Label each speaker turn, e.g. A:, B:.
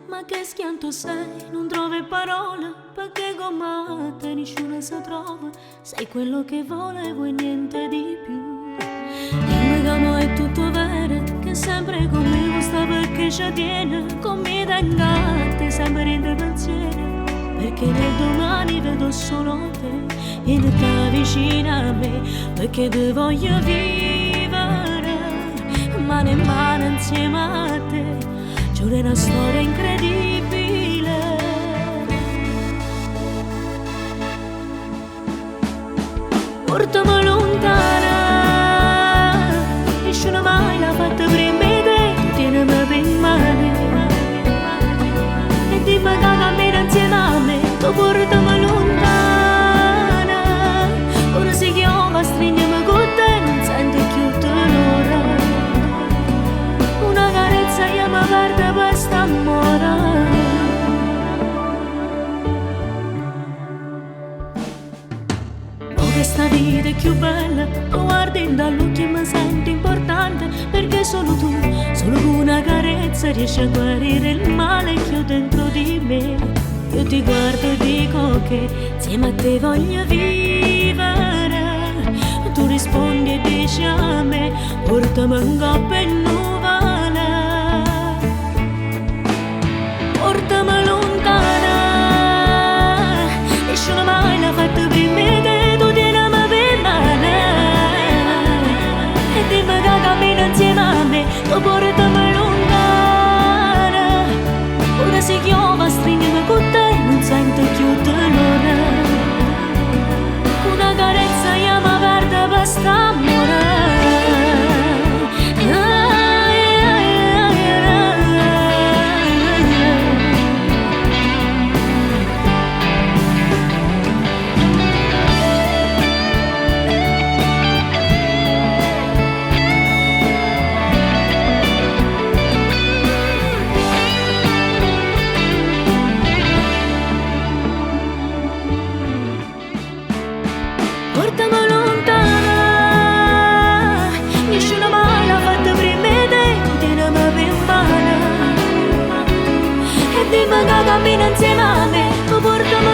A: ma che schianto sei, non trovi parole, perché con te nessuno si trova. Sei quello che volevo e niente di più. Il legame è tutto vero, che sempre conmigo sta perché ci tiene. Con me da ingatti, sempre in pensiero, perché nel domani vedo solo te. E te vicina a me, perché ti voglio vivere mano in mano insieme a te. C'è una storia incredibile. Portami lontana, nessuno mai l'ha fatto prima di te. Tienimi per mano e dimmi che cammina insieme a me. Tu portami lontana, ora si chiama, stringiami con te, non sento più dolore. Una carezza io mi perdo per st'amore. Questa vita è più bella, guardi dall'occhio e mi sento importante, perché solo tu, solo con una carezza riesci a guarire il male che ho dentro di me. Io ti guardo e dico che insieme a te voglio vivere. Tu rispondi e dici a me, portami in coppa e nuvole. Portami lontana, nessuno mai l'ha fatto prima di te. Dimmi che cammina insieme a me, tu portami lontana. Ora si chiama, stringimi con te, non sento più dolore. Una carezza io mi perdo per st'amore. Portami lontana, nessuno mai l'ha fatto prima di te. Tienimi per mano e dimmi che cammina insieme a me. Tu portami